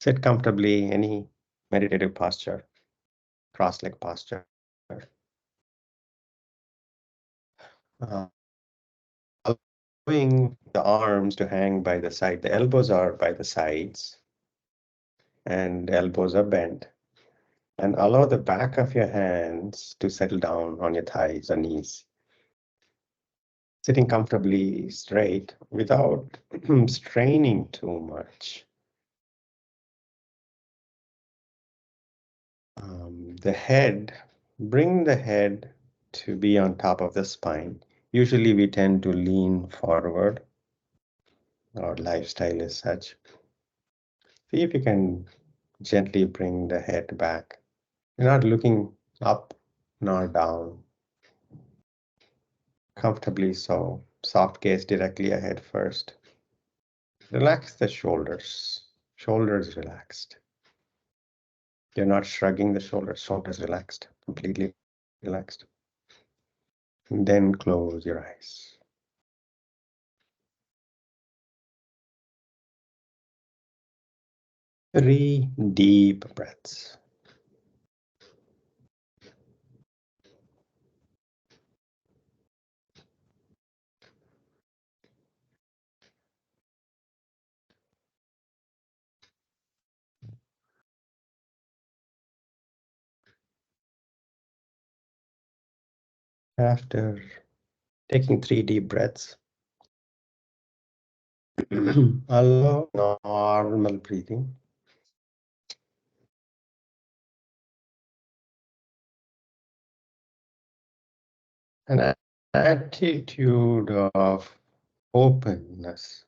Sit comfortably, any meditative posture, cross-leg posture. Allowing the arms to hang by the side. The elbows are by the sides and elbows are bent. And allow the back of your hands to settle down on your thighs or knees. Sitting comfortably straight without straining too much. The head, bring the head to be on top of the spine. Usually we tend to lean forward. Our lifestyle is such. See if you can gently bring the head back. You're not looking up nor down. Comfortably so. Soft gaze directly ahead first. Relax the shoulders. Shoulders relaxed. You're not shrugging the shoulders. Shoulders relaxed. Completely relaxed. And then close your eyes. 3 deep breaths. After taking 3 deep breaths, allow normal breathing. An attitude of openness.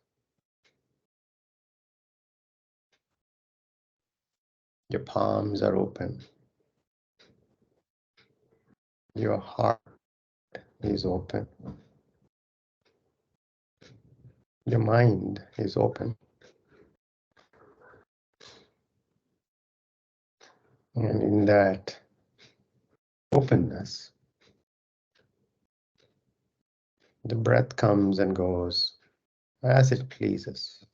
Your palms are open. Your heart is open. Your mind is open. And in that openness, the breath comes and goes as it pleases.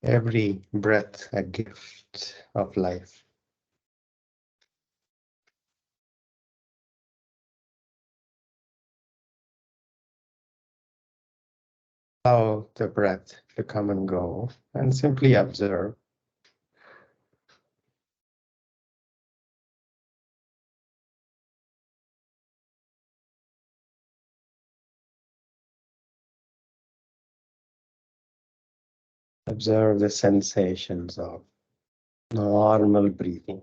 Every breath a gift of life. Allow the breath to come and go and simply observe. Observe the sensations of normal breathing.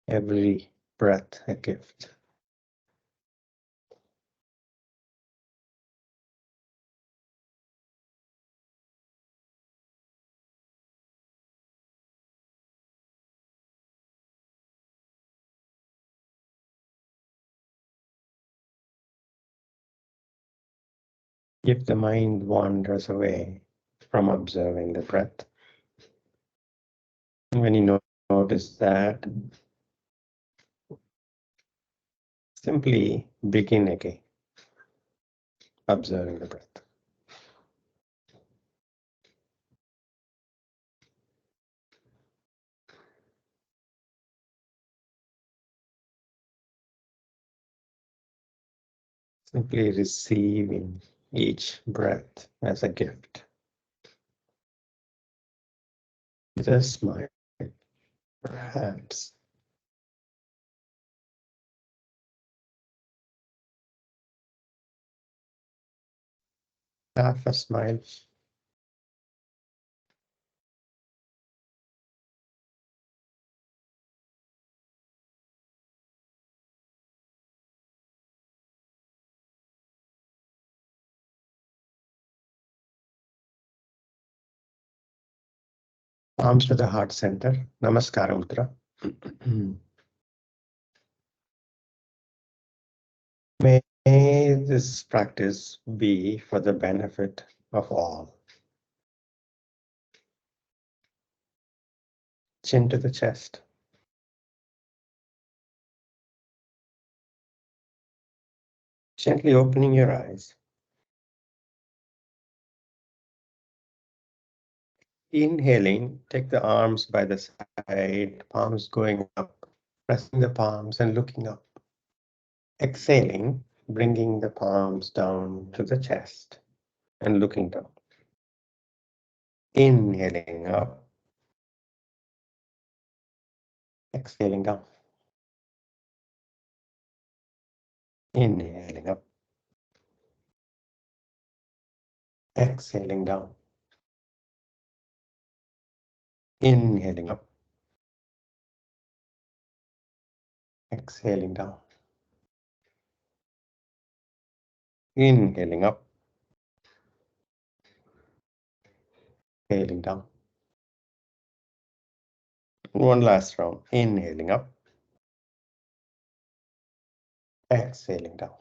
Every breath a gift. If the mind wanders away from observing the breath, when you notice that, simply begin again, observing the breath. Simply receiving each breath as a gift. With a smile, perhaps. Half a smile. Palms to the heart center. Namaskara Mudra. May this practice be for the benefit of all. Chin to the chest. Gently opening your eyes. Inhaling, take the arms by the side, palms going up, pressing the palms and looking up. Exhaling, bringing the palms down to the chest and looking down. Inhaling up, exhaling down. Inhaling up, exhaling down. Inhaling up, exhaling down. Inhaling up, exhaling down. One last round. Inhaling up, exhaling down.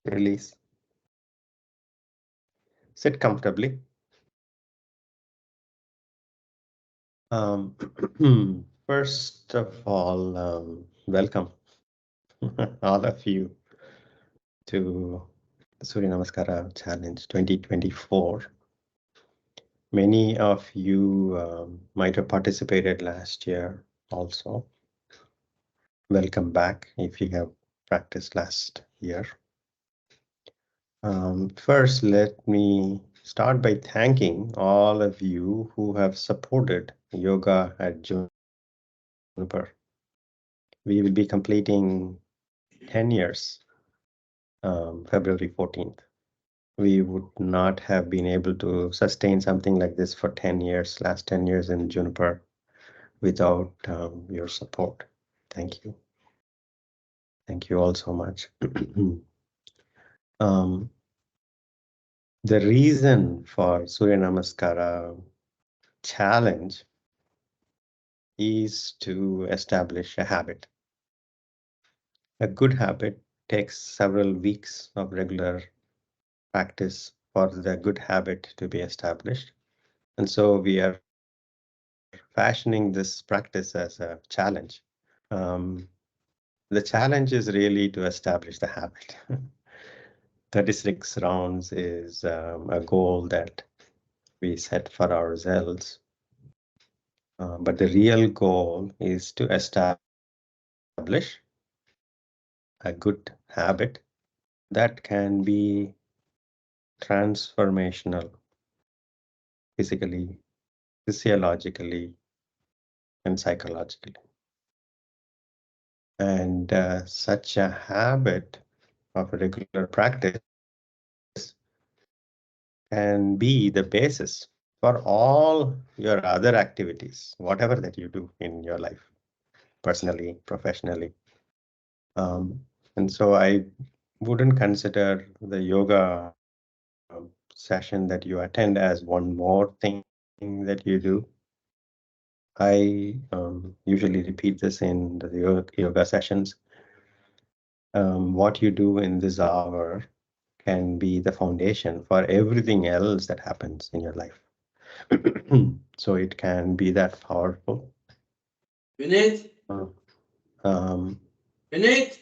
Release. Sit comfortably. First of all, welcome all of you to the Surya Namaskara Challenge 2024. Many of you might have participated last year also. Welcome back if you have practiced last year. First, let me start by thanking all of you who have supported yoga at Juniper. We will be completing 10 years, February 14th. We would not have been able to sustain something like this for 10 years, last 10 years in Juniper, without your support. Thank you. Thank you all so much. The reason for Surya Namaskara challenge is to establish a habit. A good habit takes several weeks of regular practice for the good habit to be established. And so we are fashioning this practice as a challenge. The challenge is really to establish the habit. 36 rounds is a goal that we set for ourselves. But the real goal is to establish a good habit that can be transformational physically, physiologically, and psychologically. And such a habit of regular practice can be the basis for all your other activities, whatever that you do in your life, personally, professionally. And so I wouldn't consider the yoga session that you attend as one more thing that you do. I usually repeat this in the yoga sessions. What you do in this hour can be the foundation for everything else that happens in your life. So it can be that powerful. Vinit? Vinit?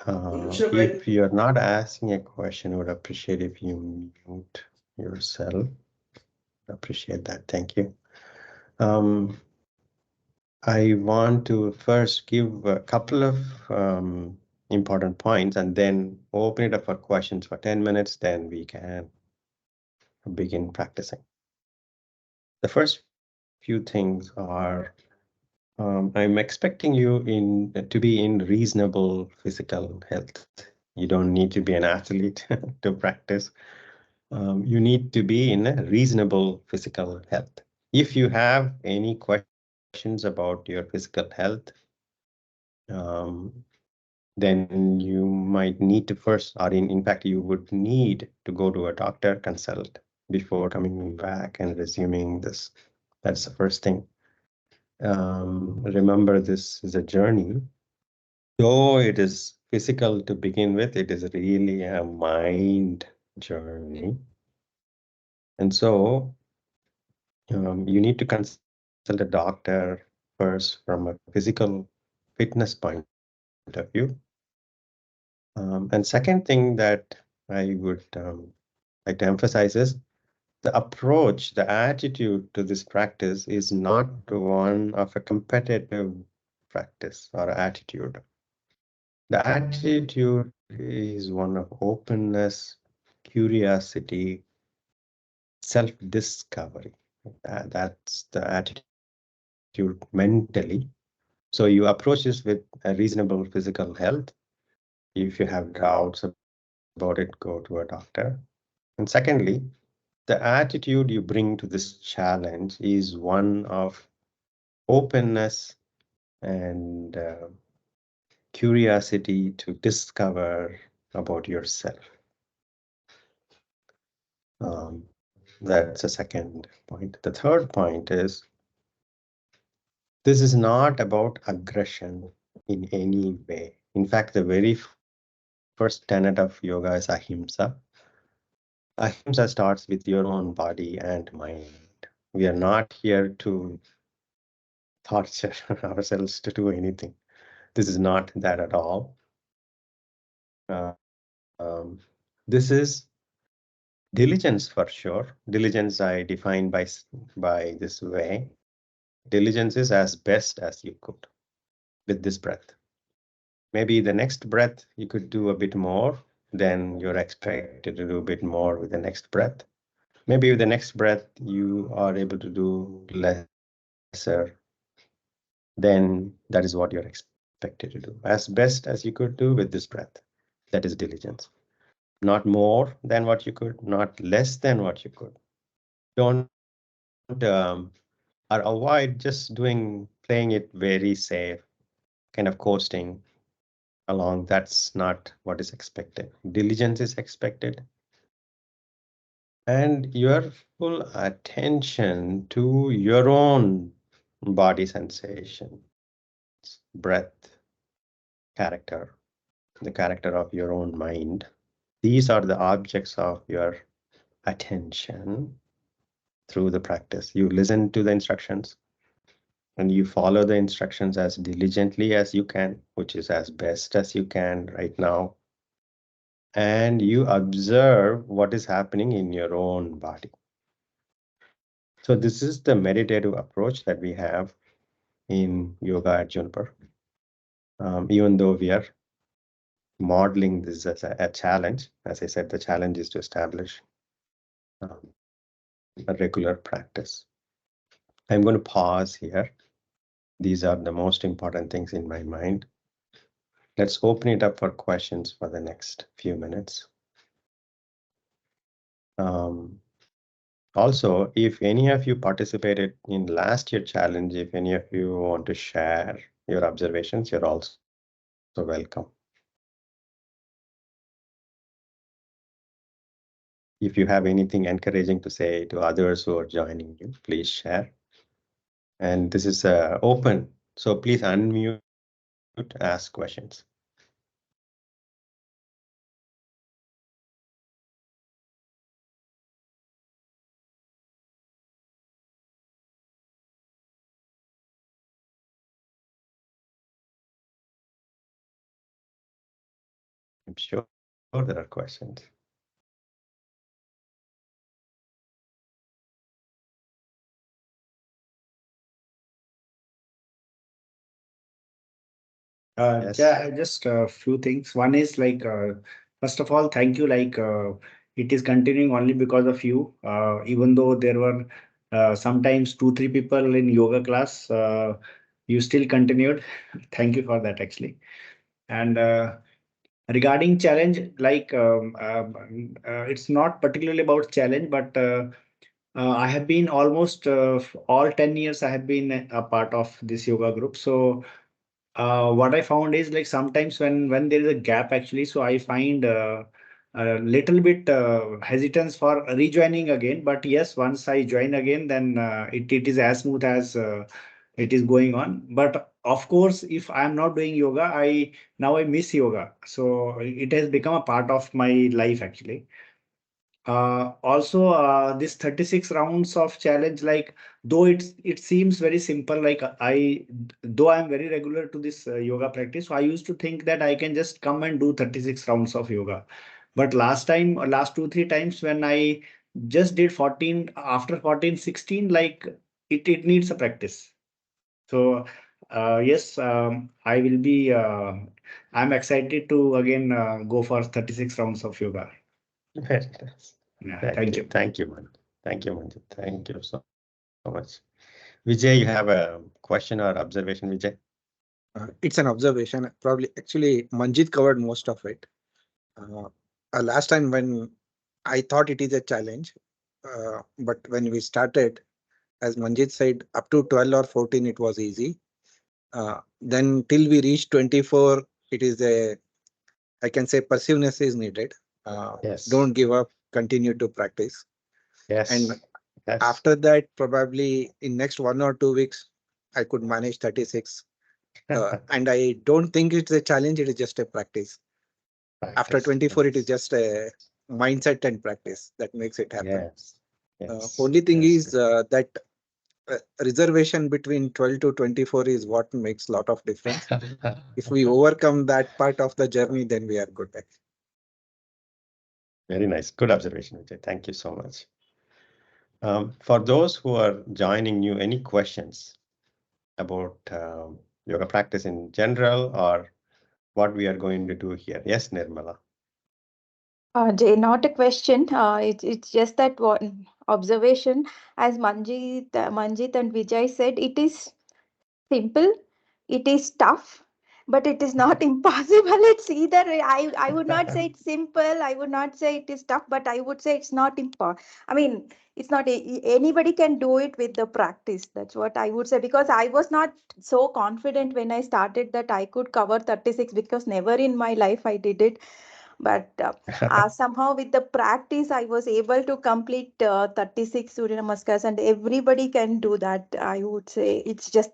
If you're not asking a question, I would appreciate if you mute yourself. Appreciate that. Thank you. I want to first give a couple of important points and then open it up for questions for 10 minutes, then we can begin practicing. The first few things are, I'm expecting you to be in reasonable physical health. You don't need to be an athlete to practice. You need to be in a reasonable physical health. If you have any questions about your physical health, then you might need to first, or in fact, you would need to go to a doctor consult before coming back and resuming this. That's the first thing. Remember, this is a journey. Though it is physical to begin with, it is really a mind journey. And so you need to consult a doctor first from a physical fitness point of view. And second thing that I would like to emphasize is the approach, the attitude to this practice is not one of a competitive practice or attitude. The attitude is one of openness, curiosity, self-discovery. That's the attitude mentally. So you approach this with a reasonable physical health. If you have doubts about it, go to a doctor. And secondly, the attitude you bring to this challenge is one of openness and curiosity to discover about yourself. That's a second point. The third point is this is not about aggression in any way. In fact, the very first tenet of yoga is ahimsa. Ahimsa starts with your own body and mind. We are not here to torture ourselves to do anything. This is not that at all. This is diligence for sure. Diligence I define by this way. Diligence is as best as you could with this breath. Maybe the next breath you could do a bit more, then you're expected to do a bit more with the next breath. Maybe with the next breath you are able to do lesser, then that is what you're expected to do. As best as you could do with this breath. That is diligence. Not more than what you could, not less than what you could. Don't or avoid just playing it very safe, kind of coasting along. That's not what is expected. Diligence is expected. And your full attention to your own body sensations, breath, character, the character of your own mind. These are the objects of your attention through the practice. You listen to the instructions and you follow the instructions as diligently as you can, which is as best as you can right now. And you observe what is happening in your own body. So this is the meditative approach that we have in yoga at Juniper. Even though we are modeling this as a challenge, as I said, the challenge is to establish a regular practice. I'm going to pause here. These are the most important things in my mind. Let's open it up for questions for the next few minutes. Also, if any of you participated in last year challenge, if any of you want to share your observations, you're also welcome. If you have anything encouraging to say to others who are joining you, please share. And this is open, so please unmute, ask questions. I'm sure there are questions. Yes. Yeah, just a few things. One is like, first of all, thank you. Like, it is continuing only because of you. Even though there were sometimes two, three people in yoga class, you still continued. Thank you for that, actually. And regarding challenge, like, it's not particularly about challenge, but I have been almost all 10 years. I have been a part of this yoga group. So what I found is like sometimes when there is a gap actually, so I find a little bit hesitance for rejoining again. But yes, once I join again, then it is as smooth as it is going on. But of course, if I'm not doing yoga, I miss yoga. So it has become a part of my life actually. Also, this 36 rounds of challenge, like though it seems very simple, like though I'm very regular to this yoga practice, so I used to think that I can just come and do 36 rounds of yoga. But last 2, 3 times when I just did 14, after 14, 16, like it needs a practice. So yes, I will be. I'm excited to again go for 36 rounds of yoga. Very nice. Yeah, Thank thank you. you. Thank you, man. Thank you, Manjit. Thank you so much. Vijay, you have a question or observation, Vijay? It's an observation. Probably, actually, Manjit covered most of it. Uh, Last time when I thought it is a challenge, but when we started, as Manjit said, up to 12 or 14, it was easy. Then till we reach 24, it is a, I can say, persiveness is needed. Yes. Don't give up, continue to practice. And Yes. Yes. after that, probably in next 1 or 2 weeks, I could manage 36. And I don't think it's a challenge, it is just a practice. After Practice. 24, it is Yes. just a mindset and practice that makes it happen. Yes. Yes. Only thing That's is good. that reservation between 12 to 24 is what makes a lot of difference. If we overcome that part of the journey, then we are good. Very nice. Good observation, Vijay. Thank you so much. For those who are joining new, any questions about yoga practice in general or what we are going to do here? Yes, Nirmala. Jay, not a question. It's just that one observation. As Manjit and Vijay said, it is simple, it is tough, but it is not impossible. It's either I would not say it's simple, I would not say it is tough, but I would say it's not I mean, it's not anybody can do it with the practice. That's what I would say, because I was not so confident when I started that I could cover 36, because never in my life I did it. But somehow with the practice I was able to complete 36 Surya Namaskars, and everybody can do that. I would say it's just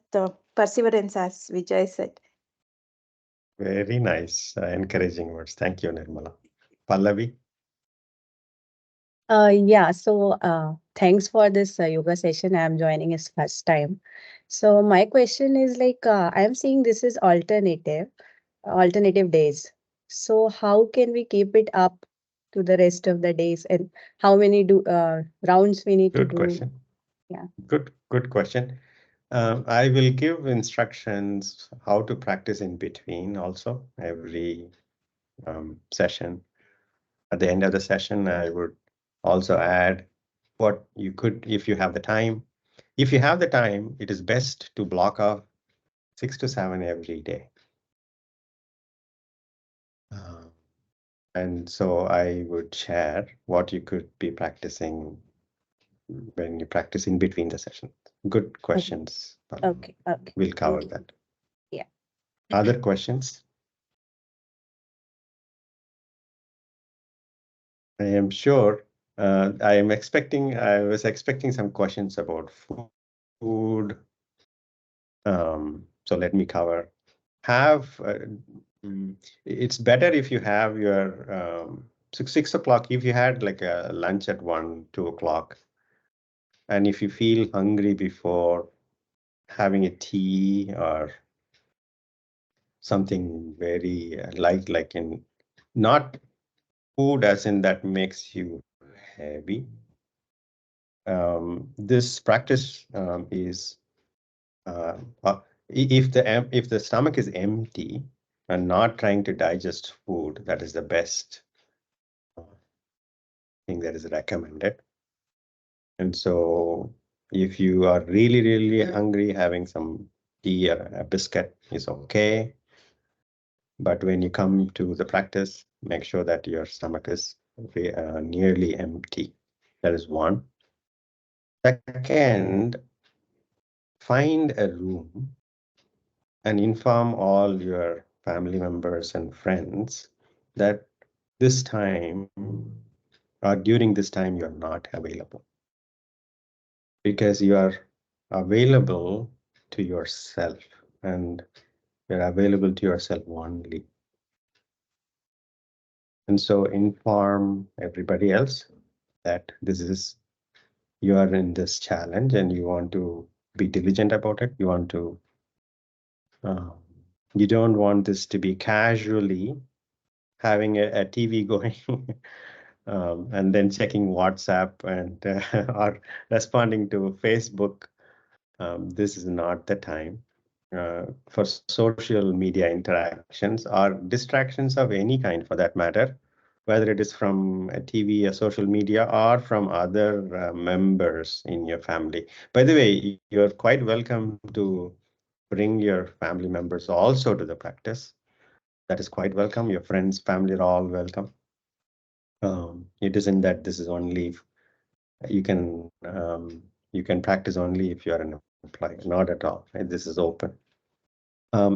perseverance, as Vijay said. Very nice, encouraging words. Thank you, Nirmala. Pallavi. Yeah, so thanks for this yoga session. I'm joining is first time. So my question is like I'm seeing this is alternative days. So how can we keep it up to the rest of the days, and how many do rounds we need to Good do? question. Yeah. Good question. I will give instructions how to practice in between also every session. At the end of the session, I would also add what you could, if you have the time. If you have the time, it is best to block off 6 to 7 every day. Uh, and so I would share what you could be practicing when you practice in between the sessions. Good Okay. questions. Okay. Okay. We'll cover Thank you. that. Yeah. Other questions? I am sure. I was expecting some questions about food. So let me cover. It's better if you have your 6 o'clock. If you had like a lunch at 1, 2 o'clock, and if you feel hungry before having a tea or something very light, like in not food as in that makes you heavy. This practice is if the stomach is empty and not trying to digest food, that is the best thing that is recommended. And so if you are really, really hungry, having some tea or a biscuit is okay. But when you come to the practice, make sure that your stomach is nearly empty. That is one. Second, find a room and inform all your family members and friends that this time or during this time you're not available, because you are available to yourself and you're available to yourself only. And so inform everybody else that you are in this challenge and you want to be diligent about it. You want to, you don't want this to be casually having a TV going and then checking WhatsApp and or responding to Facebook. This is not the time for social media interactions or distractions of any kind for that matter, whether it is from a TV, a social media, or from other members in your family. By the way, you're quite welcome to bring your family members also to the practice. That is quite welcome. Your friends, family are all welcome. It isn't that this is only you can practice only if you are an employee. Not at all. Right? This is open.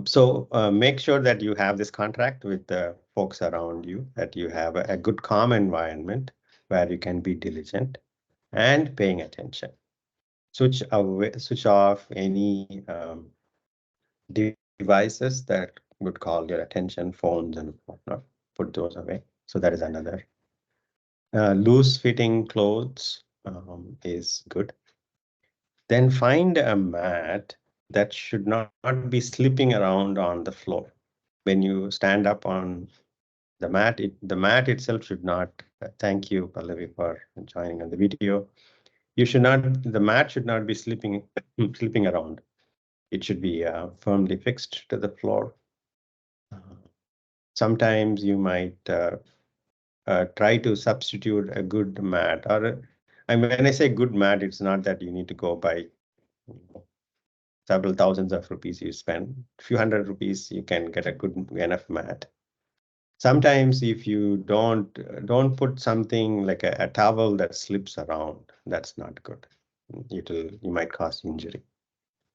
So make sure that you have this contract with the folks around you, that you have a good calm environment where you can be diligent and paying attention. Switch off any devices that would call your attention, phones and whatnot. Put those away. So that is another. Loose fitting clothes is good. Then find a mat that should not be slipping around on the floor. When you stand up on the mat, the mat itself should not, thank you, Pallavi, for joining on the video. The mat should not be slipping around. It should be firmly fixed to the floor. Sometimes you might try to substitute a good mat, or when I say good mat, it's not that you need to go buy several thousands of rupees. You spend a few hundred rupees, you can get a good enough mat. Sometimes if you don't put something like a towel that slips around, that's not good. You might cause injury.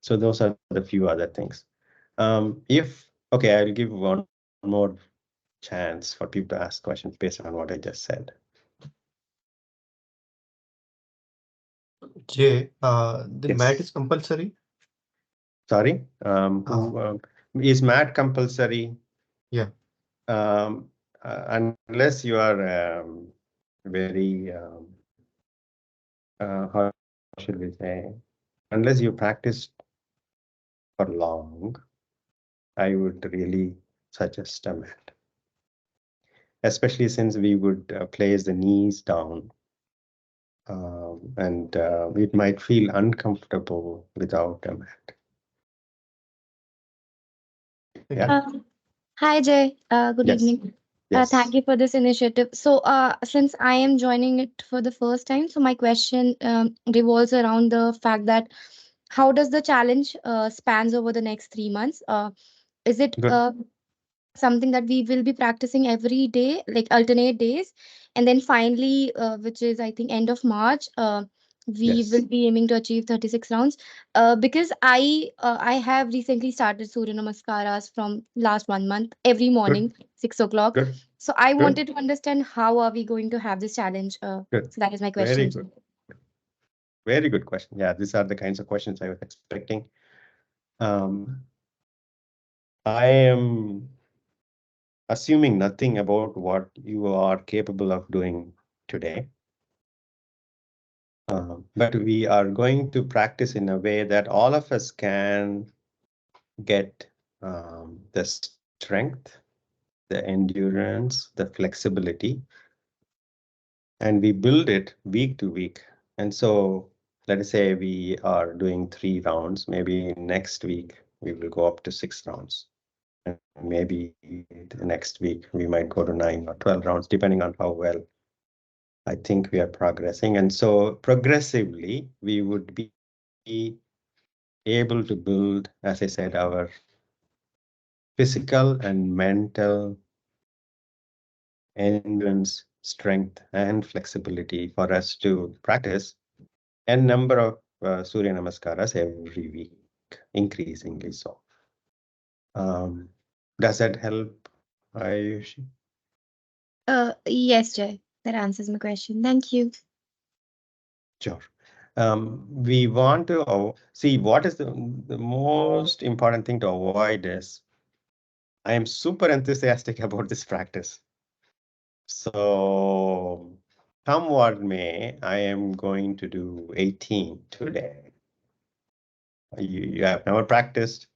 So those are the few other things. Okay, I'll give one more chance for people to ask questions based on what I just said. Jay, the Yes. mat is compulsory? Sorry, is mat compulsory? Yeah. Unless you are very, how should we say, unless you practice for long, I would really suggest a mat. Especially since we would place the knees down and it might feel uncomfortable without a mat. Yeah. Hi, Jay. Good Yes. evening. Yes. Thank you for this initiative. So, since I am joining it for the first time, so my question revolves around the fact that how does the challenge spans over the next 3 months? Is it Good. Something that we will be practicing every day, like alternate days, and then finally, which is I think end of March, we Yes. will be aiming to achieve 36 rounds. Because I have recently started Surya Namaskaras from last 1 month every morning, 6 o'clock. Good. So I Good. wanted to understand how are we going to have this challenge. Good. So that is my Very question. good. Very good question. Yeah, these are the kinds of questions I was expecting. I am assuming nothing about what you are capable of doing today. But we are going to practice in a way that all of us can get the strength, the endurance, the flexibility, and we build it week to week. And so let us say we are doing 3 rounds, maybe next week we will go up to 6 rounds. And maybe the next week we might go to 9 or 12 rounds, depending on how well I think we are progressing. And so progressively we would be able to build, as I said, our physical and mental endurance, strength, and flexibility for us to practice a number of Surya Namaskaras every week, increasingly so. Does that help, Ayushi? Yes, Jay. That answers my question. Thank you. Sure. We want to see what is the most important thing to avoid is I am super enthusiastic about this practice. So come what may, I am going to do 18 today. You have never practiced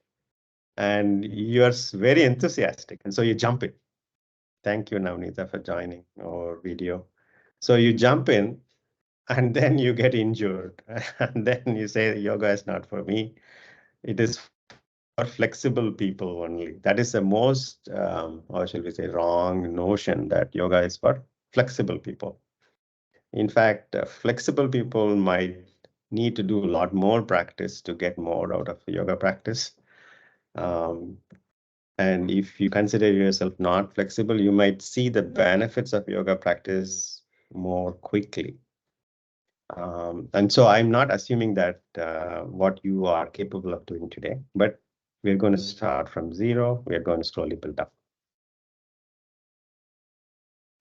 and you're very enthusiastic. And so you jump in. Thank you, Navneeta, for joining our video. So you jump in and then you get injured. And then you say, yoga is not for me. It is for flexible people only. That is the most, or shall we say, wrong notion that yoga is for flexible people. In fact, flexible people might need to do a lot more practice to get more out of yoga practice. And if you consider yourself not flexible, you might see the benefits of yoga practice more quickly. And so I'm not assuming that what you are capable of doing today, but we're going to start from zero. We're going to slowly build up.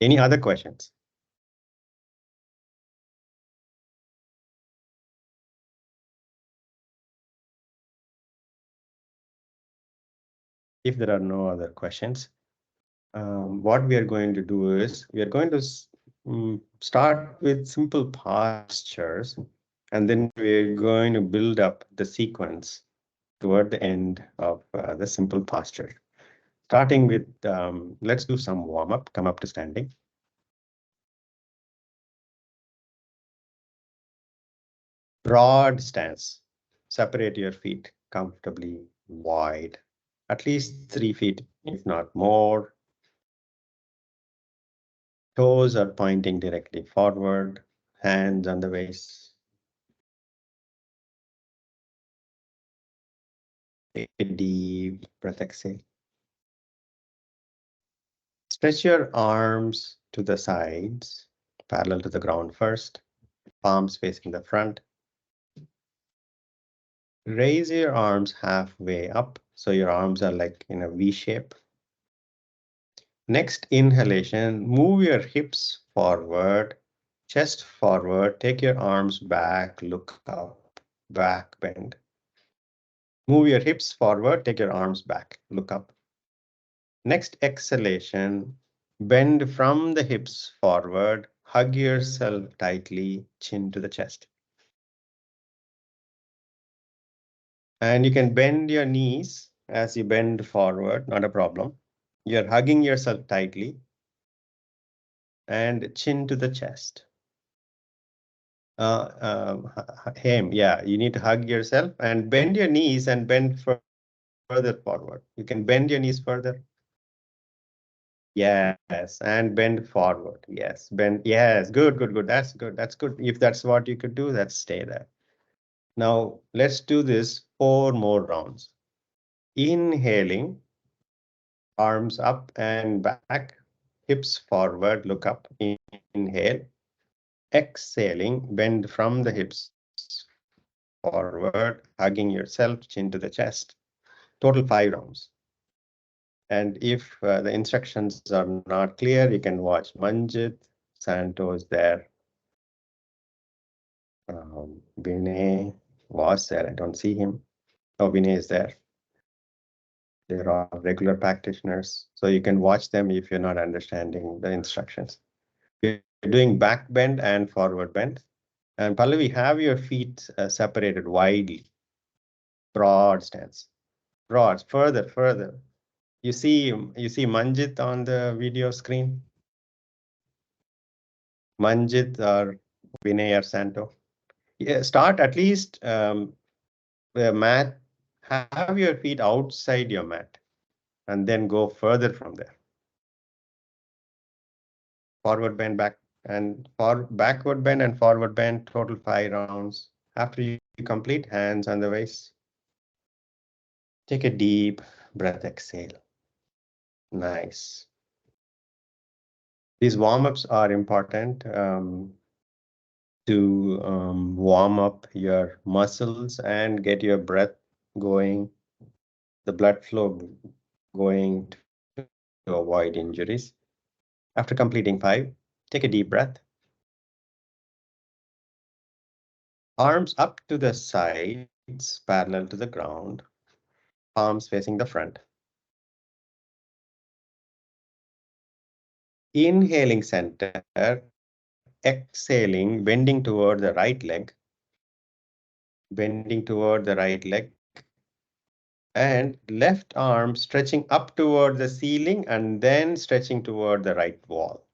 Any other questions? If there are no other questions, what we are going to do is we are going to start with simple postures, and then we're going to build up the sequence toward the end of the simple posture. Starting with, let's do some warm-up, come up to standing. Broad stance, separate your feet comfortably wide, at least 3 feet, if not more. Toes are pointing directly forward, hands on the waist. Take a deep breath, exhale. Stretch your arms to the sides, parallel to the ground first, palms facing the front. Raise your arms halfway up, so your arms are like in a V shape. Next inhalation, move your hips forward, chest forward, take your arms back, look up, back bend. Move your hips forward, take your arms back, look up. Next exhalation, bend from the hips forward, hug yourself tightly, chin to the chest. And you can bend your knees as you bend forward, not a problem. You're hugging yourself tightly and chin to the chest. Yeah, you need to hug yourself and bend your knees and bend further forward. You can bend your knees further. Yes, and bend forward. Yes, bend. Yes, good, good, good. That's good. That's good. If that's what you could do, let's stay there. Now, let's do this 4 more rounds. Inhaling, arms up and back, hips forward, look up, inhale. Exhaling, bend from the hips forward, hugging yourself, chin to the chest. Total 5 rounds. And if the instructions are not clear, you can watch Manjit, Santos there. Vinay was there. I don't see him. Oh, Vinay is there. They're all regular practitioners. So you can watch them if you're not understanding the instructions. We're doing back bend and forward bend. And Pallavi, have your feet separated widely. Broad stance. Broad, further. You see Manjit on the video screen? Manjit or Vinay or Santo? Yeah, start at least the mat. Have your feet outside your mat and then go further from there. Forward bend, back and backward bend and forward bend, total 5 rounds. After you complete, hands on the waist. Take a deep breath, exhale. Nice. These warm-ups are important to warm up your muscles and get your breath going, the blood flow going to avoid injuries. After completing 5, take a deep breath. Arms up to the sides, parallel to the ground, palms facing the front. Inhaling center, exhaling, bending toward the right leg, bending toward the right leg, and left arm stretching up toward the ceiling and then stretching toward the right wall.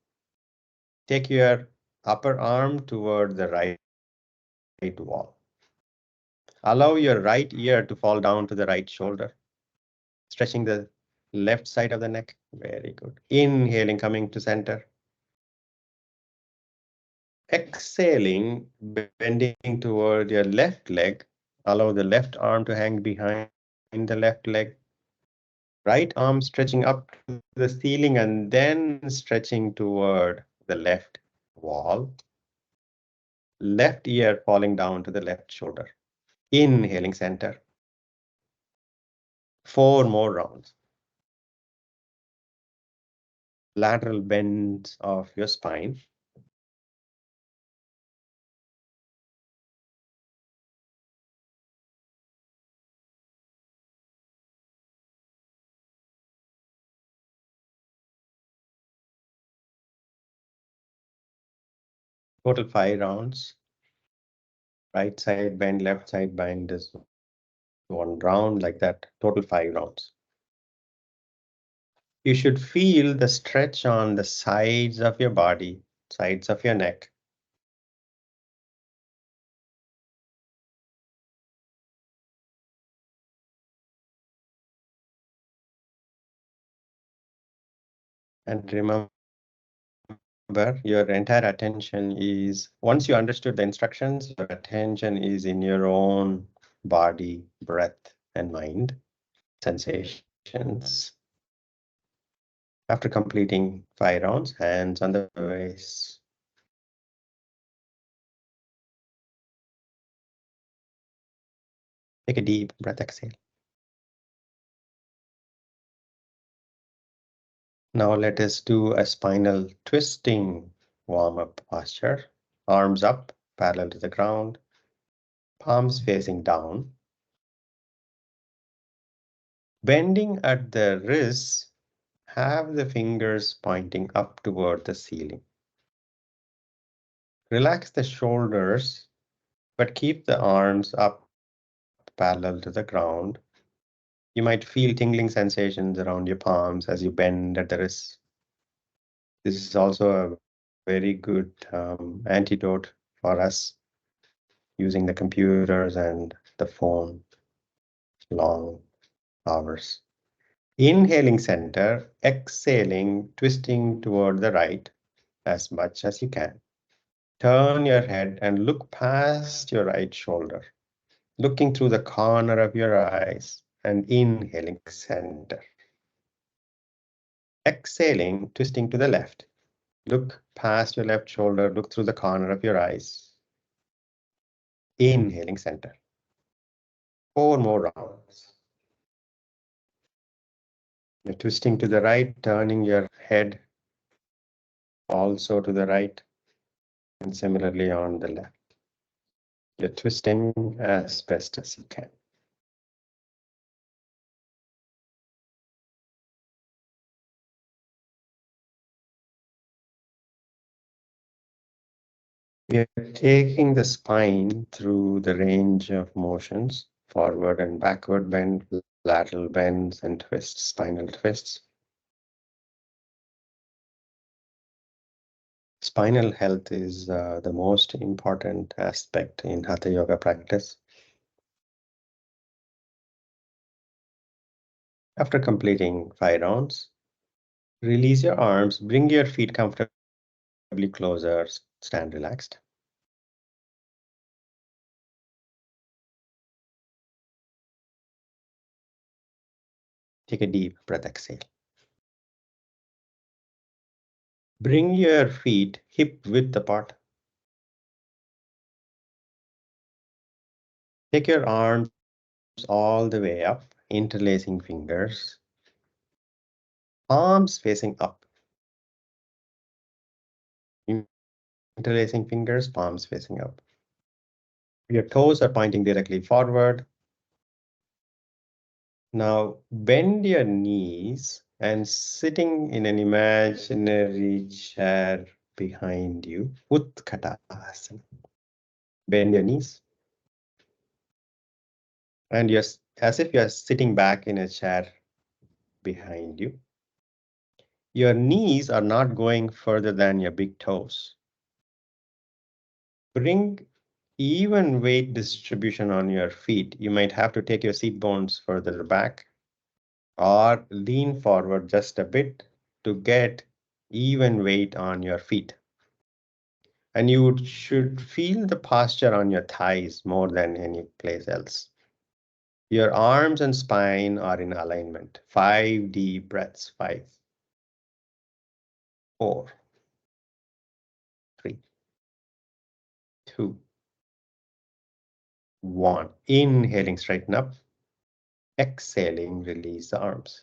Take your upper arm toward the right wall. Allow your right ear to fall down to the right shoulder, stretching the left side of the neck. Very good. Inhaling, coming to center. Exhaling, bending toward your left leg. Allow the left arm to hang behind the left leg. Right arm stretching up to the ceiling and then stretching toward the left wall. Left ear falling down to the left shoulder. Inhaling center. 4 more rounds. Lateral bends of your spine. Total 5 rounds. Right side bend, left side bend is 1 round, like that. Total 5 rounds. You should feel the stretch on the sides of your body, sides of your neck. And remember, your entire attention is, once you understood the instructions, your attention is in your own body, breath, and mind, sensations. After completing 5 rounds, hands on the waist. Take a deep breath, exhale. Now let us do a spinal twisting warm-up posture. Arms up, parallel to the ground, palms facing down. Bending at the wrists, have the fingers pointing up toward the ceiling. Relax the shoulders, but keep the arms up parallel to the ground. You might feel tingling sensations around your palms as you bend at the wrists. This is also a very good antidote for us using the computers and the phone long hours. Inhaling center, exhaling, twisting toward the right as much as you can. Turn your head and look past your right shoulder, looking through the corner of your eyes and inhaling center. Exhaling, twisting to the left. Look past your left shoulder, look through the corner of your eyes. Inhaling center. 4 more rounds. You're twisting to the right, turning your head also to the right, and similarly on the left. You're twisting as best as you can. We are taking the spine through the range of motions, forward and backward bend, lateral bends and twists, spinal twists. Spinal health is the most important aspect in Hatha Yoga practice. After completing 5 rounds, release your arms, bring your feet comfortably closer, stand relaxed. Take a deep breath, exhale. Bring your feet hip width apart. Take your arms all the way up, interlacing fingers. Palms facing up. Interlacing fingers, palms facing up. Your toes are pointing directly forward. Now bend your knees and sitting in an imaginary chair behind you, Utkatasana. Bend your knees. And you're as if you're sitting back in a chair behind you. Your knees are not going further than your big toes. Bring even weight distribution on your feet. You might have to take your seat bones further back or lean forward just a bit to get even weight on your feet. And you should feel the posture on your thighs more than any place else. Your arms and spine are in alignment. 5 deep breaths. 5, 4, 3, 2, 1. Inhaling, straighten up. Exhaling, release the arms.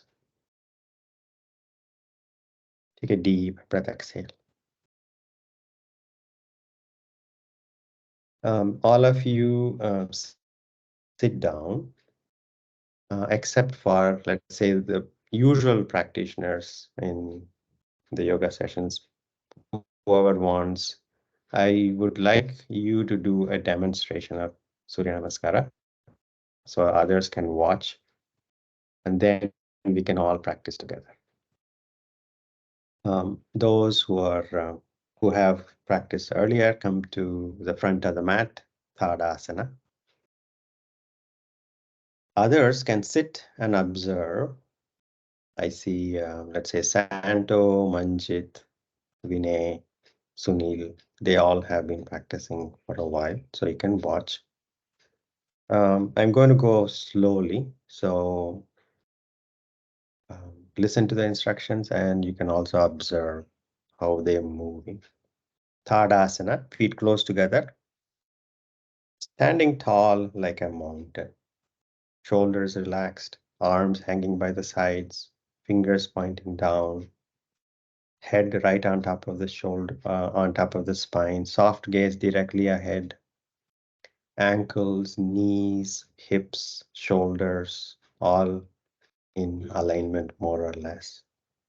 Take a deep breath, exhale. All of you sit down, except for, let's say, the usual practitioners in the yoga sessions. Whoever wants, I would like you to do a demonstration of Surya Namaskara so others can watch, and then we can all practice together. Those who have practiced earlier, come to the front of the mat, Tadasana. Others can sit and observe. I see, let's say, Santo, Manjit, Vinay, Sunil. They all have been practicing for a while, so you can watch. I'm going to go slowly, so listen to the instructions and you can also observe how they're moving. Tadasana, feet close together. Standing tall like a mountain. Shoulders relaxed, arms hanging by the sides, fingers pointing down. Head right on top of the shoulder, on top of the spine. Soft gaze directly ahead. Ankles, knees, hips, shoulders, all in alignment more or less.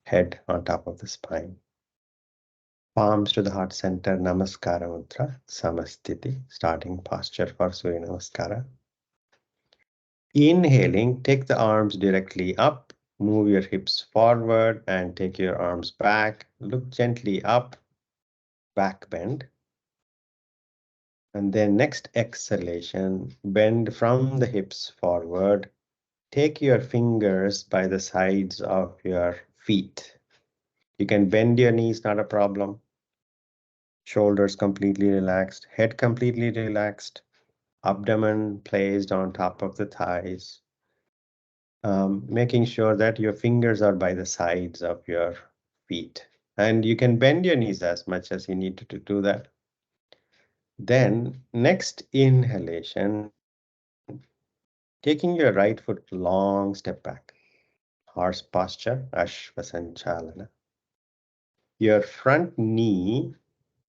Head on top of the spine. Palms to the heart center, Namaskara Mudra, Samastiti, starting posture for Surya Namaskara. Inhaling, take the arms directly up, move your hips forward and take your arms back. Look gently up, back bend. And then next exhalation, bend from the hips forward. Take your fingers by the sides of your feet. You can bend your knees, not a problem. Shoulders completely relaxed, head completely relaxed, abdomen placed on top of the thighs. Making sure that your fingers are by the sides of your feet. And you can bend your knees as much as you need to do that. Then next inhalation, taking your right foot long step back. Horse posture, Ashvasanchalana. Your front knee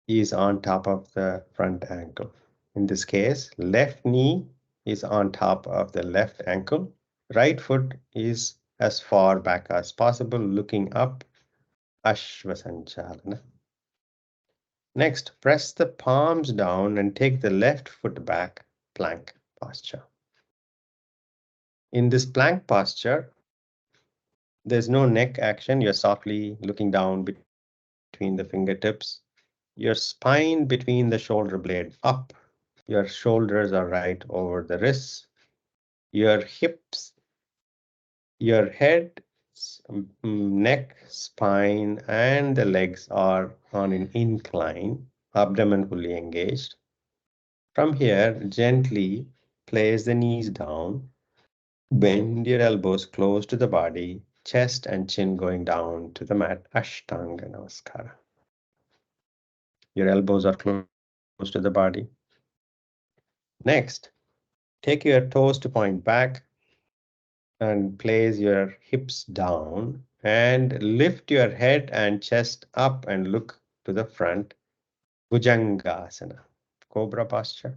is on top of the front ankle. In this case, left knee is on top of the left ankle. Right foot is as far back as possible, looking up, Ashvasanchalana. Next, press the palms down and take the left foot back, plank posture. In this plank posture, there's no neck action. You're softly looking down between the fingertips. Your spine between the shoulder blade up. Your shoulders are right over the wrists. Your hips, your head, neck, spine, and the legs are on an incline, abdomen fully engaged. From here, gently place the knees down, bend your elbows close to the body, chest and chin going down to the mat, Ashtanga Namaskara. Your elbows are close to the body. Next, take your toes to point back and place your hips down and lift your head and chest up and look to the front, Bhujangasana, Cobra posture.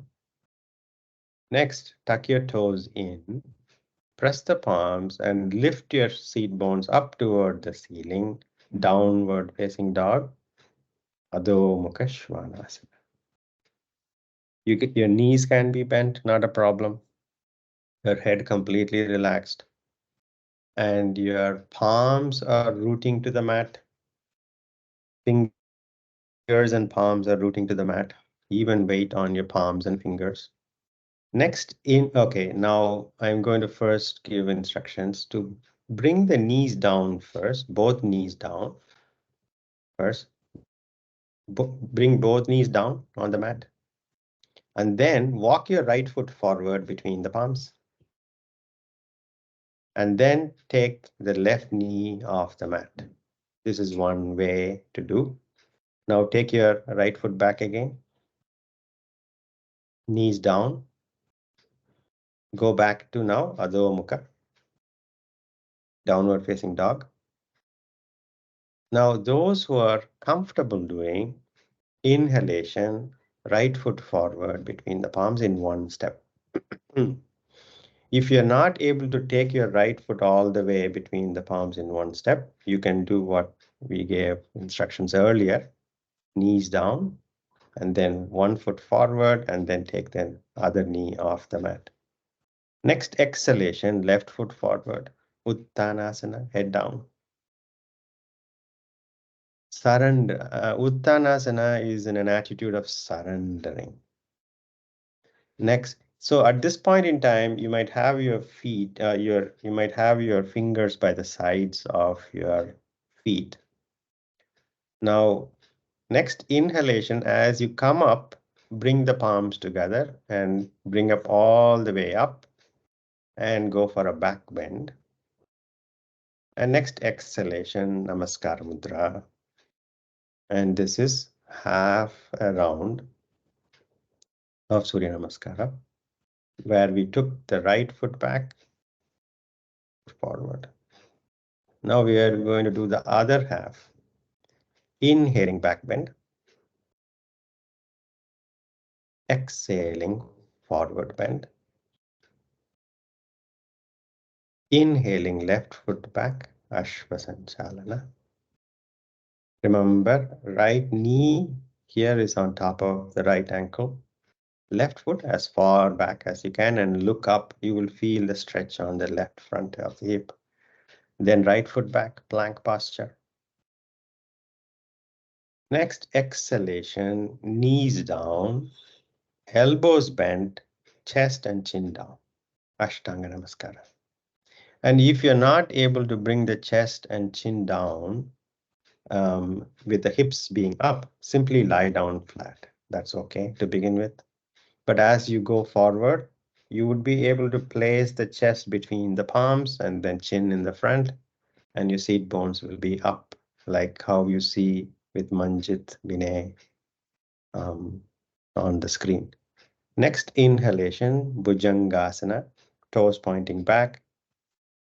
Next, tuck your toes in, press the palms and lift your seat bones up toward the ceiling, downward facing dog, Adho Mukha Svanasana. Your knees can be bent, not a problem. Your head completely relaxed. And your palms are rooting to the mat. Fingers and palms are rooting to the mat. Even weight on your palms and fingers. Next okay, now I'm going to first give instructions to bring the knees down first, both knees down. First, bring both knees down on the mat. And then walk your right foot forward between the palms. And then take the left knee off the mat. This is one way to do. Now take your right foot back again. Knees down. Go back to now Adho Mukha. Downward facing dog. Now those who are comfortable doing inhalation, right foot forward between the palms in one step. If you're not able to take your right foot all the way between the palms in one step, you can do what we gave instructions earlier. Knees down, and then one foot forward, and then take the other knee off the mat. Next exhalation, left foot forward. Uttanasana, head down. Surrender. Uttanasana is in an attitude of surrendering. Next, so at this point in time, you might have your feet, you might have your fingers by the sides of your feet. Now, next inhalation, as you come up, bring the palms together and bring up all the way up and go for a back bend. And next exhalation, Namaskara Mudra. And this is half a round of Surya Namaskara, where we took the right foot back, forward. Now we are going to do the other half. Inhaling back bend. Exhaling forward bend. Inhaling left foot back, Ashvasanchalana. Remember, right knee here is on top of the right ankle. Left foot as far back as you can and look up. You will feel the stretch on the left front of the hip. Then right foot back, plank posture. Next exhalation, knees down, elbows bent, chest and chin down. Ashtanga Namaskara. And if you're not able to bring the chest and chin down with the hips being up, simply lie down flat. That's okay to begin with. But as you go forward, you would be able to place the chest between the palms and then chin in the front, and your seat bones will be up, like how you see with Manjit Vinay on the screen. Next inhalation, Bhujangasana, toes pointing back,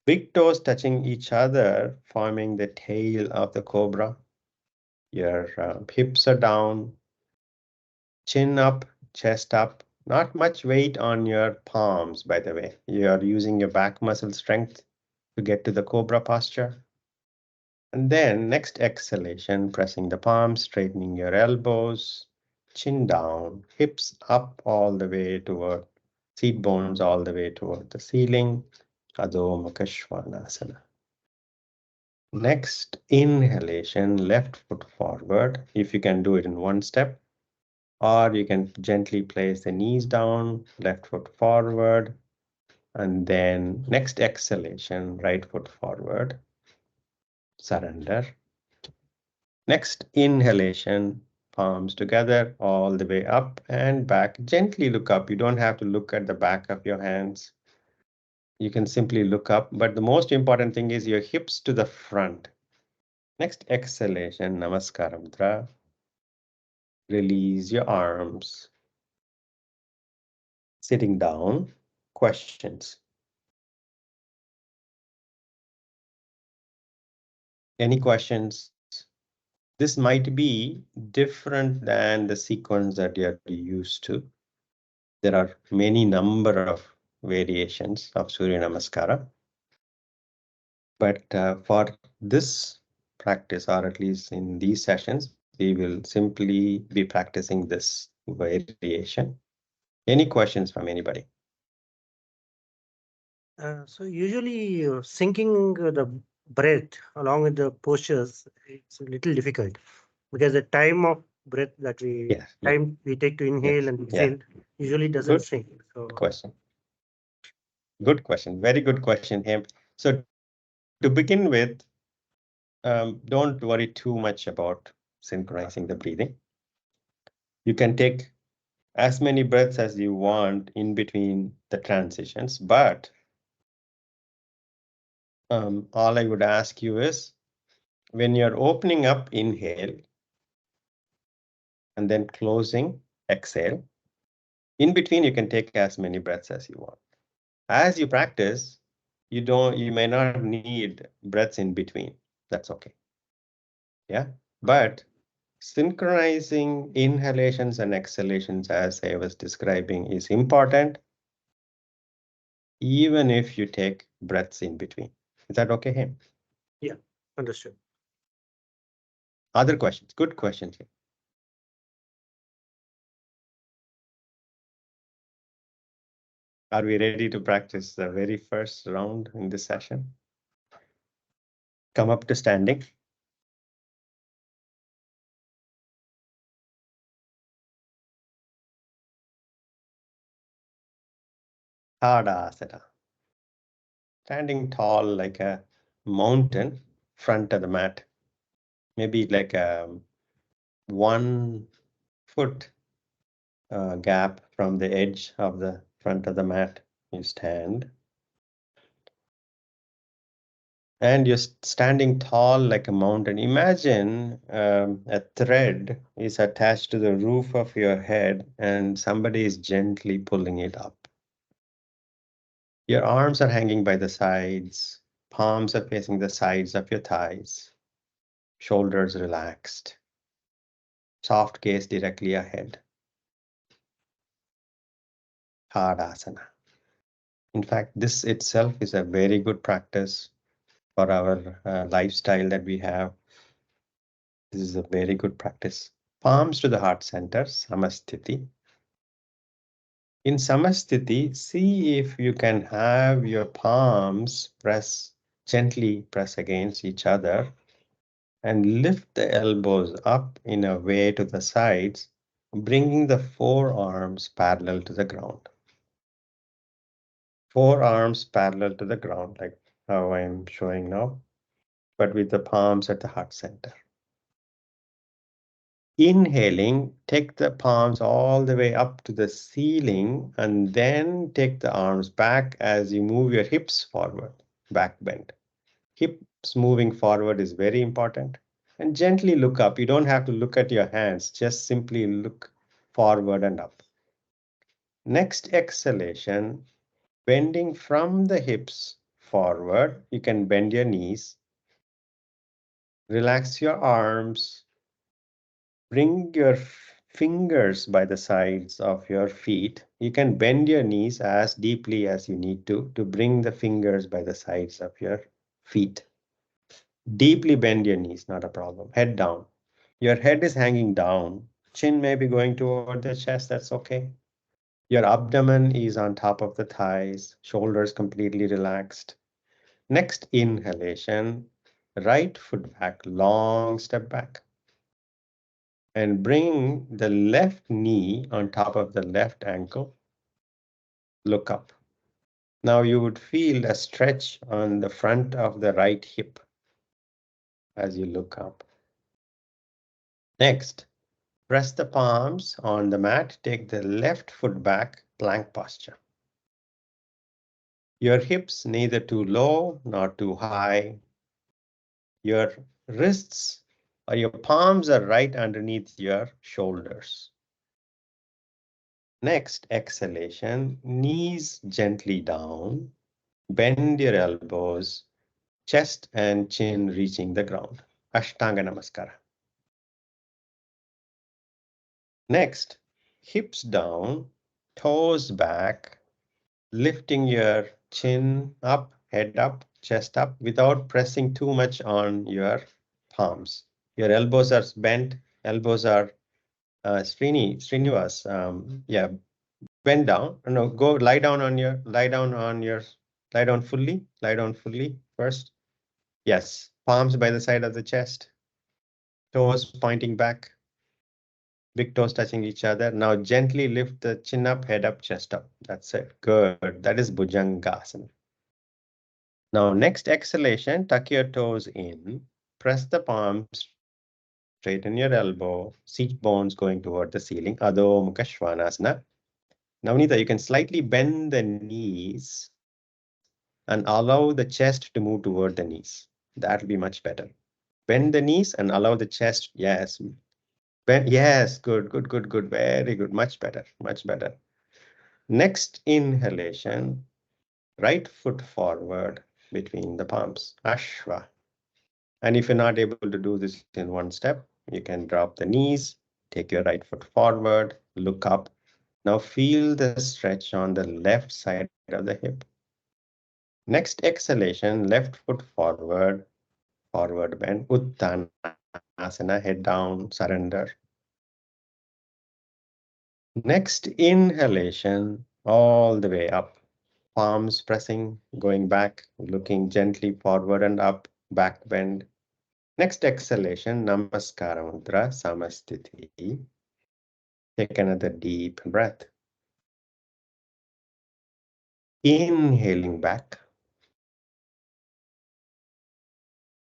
big toes touching each other, forming the tail of the cobra. Your hips are down, chin up, chest up. Not much weight on your palms, by the way. You're using your back muscle strength to get to the cobra posture. And then next exhalation, pressing the palms, straightening your elbows, chin down, hips up all the way toward seat bones, all the way toward the ceiling. Adho Mukha Svanasana. Next inhalation, left foot forward. If you can do it in one step, or you can gently place the knees down, left foot forward, and then next exhalation, right foot forward, surrender. Next inhalation, palms together all the way up and back. Gently look up. You don't have to look at the back of your hands. You can simply look up, but the most important thing is your hips to the front. Next exhalation, Namaskara Mudra. Release your arms. Sitting down, questions. Any questions? This might be different than the sequence that you're used to. There are many number of variations of Surya Namaskara. But for this practice, or at least in these sessions, we will simply be practicing this variation. Any questions from anybody? So usually syncing the breath along with the postures, it's a little difficult because the time of breath that time we take to inhale and exhale usually doesn't sync. So good question. Good question. Very good question, Hem. So to begin with, don't worry too much about synchronizing the breathing. You can take as many breaths as you want in between the transitions, but all I would ask you is, when you're opening up, inhale, and then closing, exhale. In between, you can take as many breaths as you want. As you practice, you may not need breaths in between. That's okay. Yeah, but synchronizing inhalations and exhalations, as I was describing, is important, even if you take breaths in between. Is that okay, Hem? Yeah, understood. Other questions? Good questions here. Are we ready to practice the very first round in this session? Come up to standing. Tadasana. Standing tall like a mountain, front of the mat. Maybe like a 1 foot gap from the edge of the front of the mat. You stand. And you're standing tall like a mountain. Imagine a thread is attached to the roof of your head and somebody is gently pulling it up. Your arms are hanging by the sides. Palms are facing the sides of your thighs. Shoulders relaxed. Soft gaze directly ahead. Tadasana. In fact, this itself is a very good practice for our lifestyle that we have. This is a very good practice. Palms to the heart center, Samasthiti. In Samasthiti, see if you can have your palms gently press against each other and lift the elbows up in a way to the sides, bringing the forearms parallel to the ground. Forearms parallel to the ground, like how I'm showing now, but with the palms at the heart center. Inhaling, take the palms all the way up to the ceiling and then take the arms back as you move your hips forward, back bend. Hips moving forward is very important. And gently look up. You don't have to look at your hands, just simply look forward and up. Next exhalation, bending from the hips forward, you can bend your knees. Relax your arms. Bring your fingers by the sides of your feet. You can bend your knees as deeply as you need to bring the fingers by the sides of your feet. Deeply bend your knees, not a problem. Head down. Your head is hanging down. Chin may be going toward the chest, that's okay. Your abdomen is on top of the thighs, shoulders completely relaxed. Next inhalation, right foot back, long step back. And bring the left knee on top of the left ankle. Look up. Now you would feel a stretch on the front of the right hip as you look up. Next, press the palms on the mat. Take the left foot back, plank posture. Your hips neither too low nor too high. Your wrists or your palms are right underneath your shoulders. Next exhalation, knees gently down, bend your elbows, chest and chin reaching the ground. Ashtanga Namaskara. Next, hips down, toes back, lifting your chin up, head up, chest up, without pressing too much on your palms. Your elbows are bent, elbows are Srinivas, yeah, bend down. No, go lie down fully first. Yes, palms by the side of the chest, toes pointing back, big toes touching each other. Now gently lift the chin up, head up, chest up. That's it. Good. That is Bhujangasana. Now next exhalation, tuck your toes in, press the palms, straighten your elbow, seat bones going toward the ceiling. Adho Mukha Svanasana. Navneeta, you can slightly bend the knees and allow the chest to move toward the knees. That'll be much better. Bend the knees and allow the chest. Yes. Yes. Good. Very good. Much better. Much better. Next inhalation, right foot forward between the palms. Ashva. And if you're not able to do this in one step, you can drop the knees, take your right foot forward, look up. Now feel the stretch on the left side of the hip. Next exhalation, left foot forward, forward bend, Uttanasana, head down, surrender. Next inhalation, all the way up, palms pressing, going back, looking gently forward and up, back bend. Next exhalation, Namaskara Mudra, Samasthiti. Take another deep breath. Inhaling back.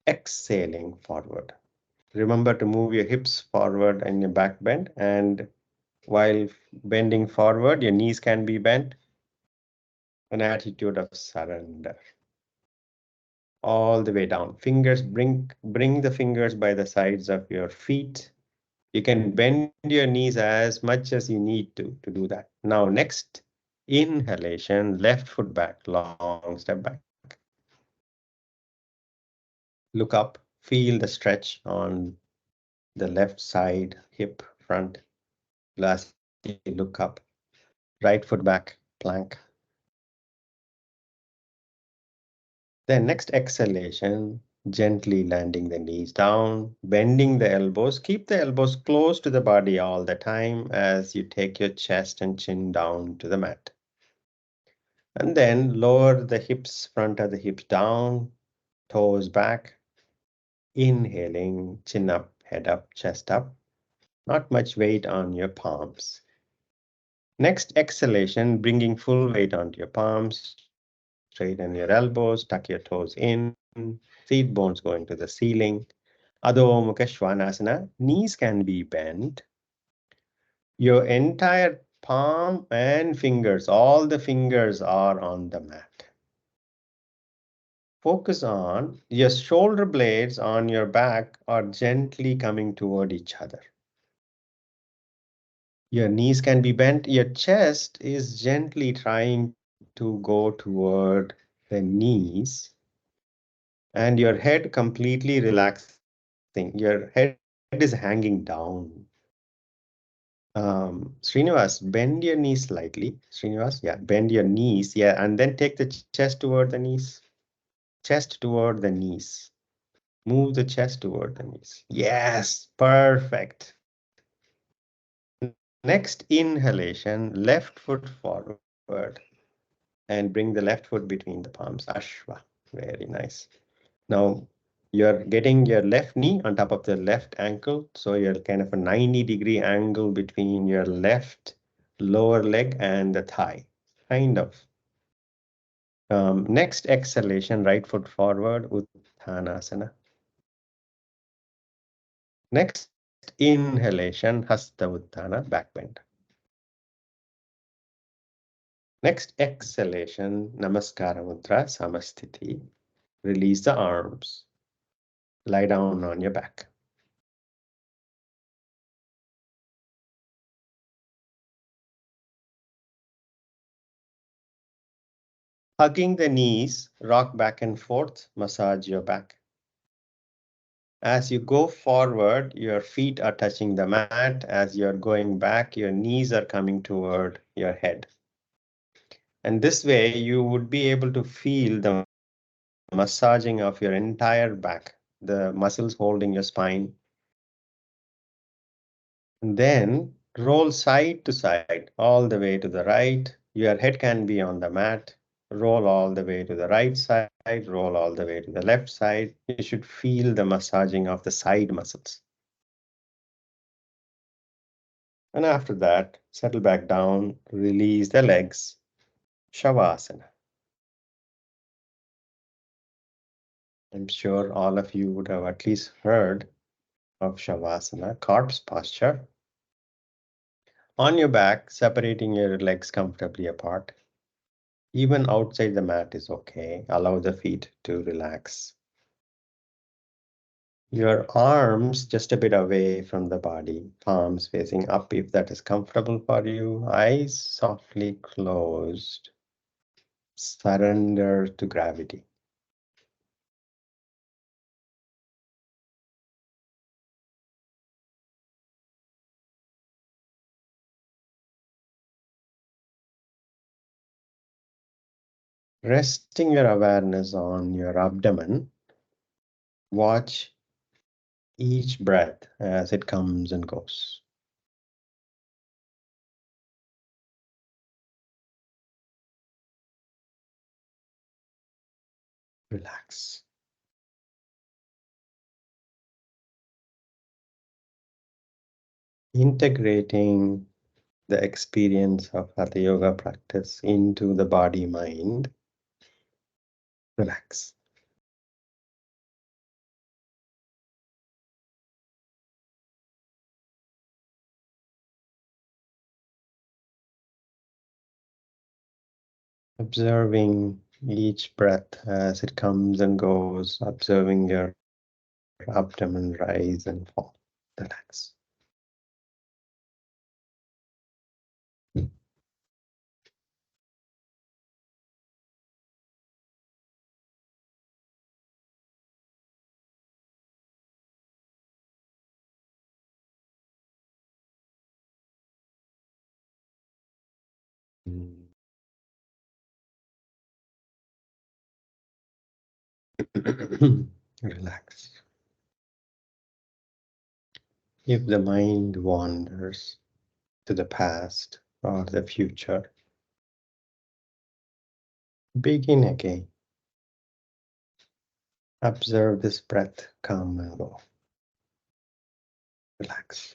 Exhaling forward. Remember to move your hips forward and your back bend. And while bending forward, your knees can be bent. An attitude of surrender. All the way down. Fingers, bring the fingers by the sides of your feet. You can bend your knees as much as you need to do that. Now, next inhalation, left foot back, long step back. Look up, feel the stretch on the left side, hip, front. Lastly, look up, right foot back, plank. Then next exhalation, gently landing the knees down, bending the elbows. Keep the elbows close to the body all the time as you take your chest and chin down to the mat. And then lower the hips, front of the hips down, toes back. Inhaling, chin up, head up, chest up. Not much weight on your palms. Next exhalation, bringing full weight onto your palms. Straighten your elbows, tuck your toes in, seat bones going to the ceiling. Adho Mukha Svanasana. Knees can be bent. Your entire palm and fingers, all the fingers are on the mat. Focus on your shoulder blades on your back are gently coming toward each other. Your knees can be bent. Your chest is gently trying to go toward the knees. And your head completely relaxing. Your head is hanging down. Srinivas, bend your knees slightly. Srinivas, yeah, bend your knees. Yeah, and then take the chest toward the knees. Chest toward the knees. Move the chest toward the knees. Yes, perfect. Next inhalation, left foot forward. And bring the left foot between the palms. Ashva. Very nice. Now, you're getting your left knee on top of the left ankle. So you're kind of a 90-degree angle between your left lower leg and the thigh. Kind of. Next exhalation, right foot forward, Uttanasana. Next inhalation, Hasta Uttana, back bend. Next exhalation, Namaskara Mudra, Samasthiti. Release the arms. Lie down on your back. Hugging the knees, rock back and forth, massage your back. As you go forward, your feet are touching the mat. As you're going back, your knees are coming toward your head. And this way, you would be able to feel the massaging of your entire back, the muscles holding your spine. And then roll side to side, all the way to the right. Your head can be on the mat. Roll all the way to the right side, roll all the way to the left side. You should feel the massaging of the side muscles. And after that, settle back down, release the legs, Shavasana. I'm sure all of you would have at least heard of Shavasana, corpse posture. On your back, separating your legs comfortably apart. Even outside the mat is okay. Allow the feet to relax. Your arms just a bit away from the body, palms facing up if that is comfortable for you. Eyes softly closed. Surrender to gravity. Resting your awareness on your abdomen, watch each breath as it comes and goes. Relax. Integrating the experience of Hatha Yoga practice into the body-mind. Relax. Observing each breath as it comes and goes, observing your abdomen rise and fall. Relax. Relax. If the mind wanders to the past or the future, begin again. Observe this breath come and go. Relax.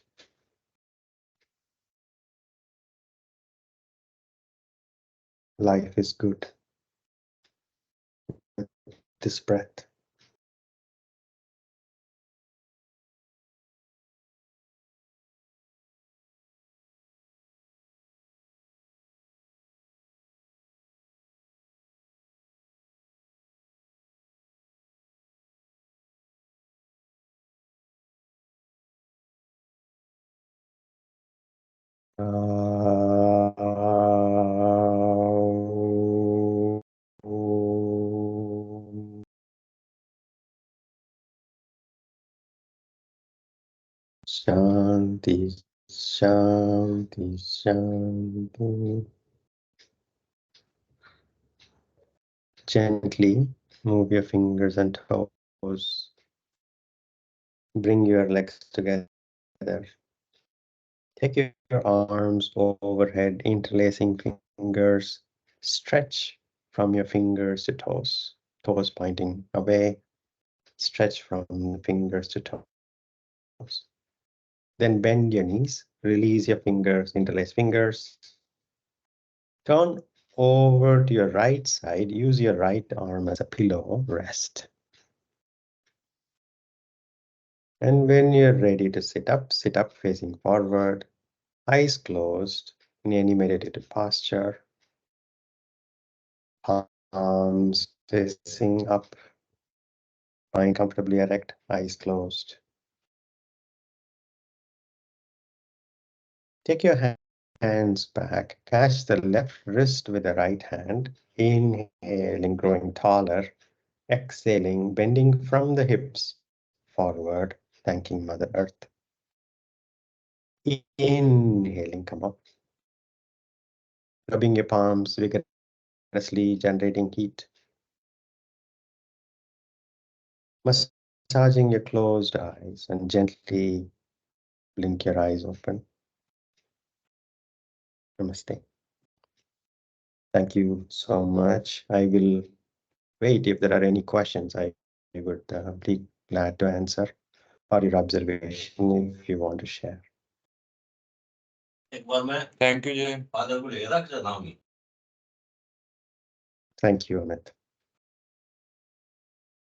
Life is good. This breath. Shanti, Shanti, Shanti. Gently move your fingers and toes. Bring your legs together. Take your arms overhead, interlacing fingers. Stretch from your fingers to toes. Toes pointing away. Stretch from the fingers to toes. Then bend your knees. Release your fingers, interlace fingers. Turn over to your right side. Use your right arm as a pillow. Rest. And when you're ready to sit up facing forward, eyes closed in any meditative posture, palms facing up, spine comfortably erect, eyes closed. Take your hands back, catch the left wrist with the right hand, inhaling, growing taller, exhaling, bending from the hips, forward, thanking Mother Earth. Inhaling, come up. Rubbing your palms vigorously, generating heat. Massaging your closed eyes and gently blink your eyes open. Namaste. Thank you so much. I will wait if there are any questions. I would be glad to answer, or your observation if you want to share. Thank you, Jay. Thank you, Amit.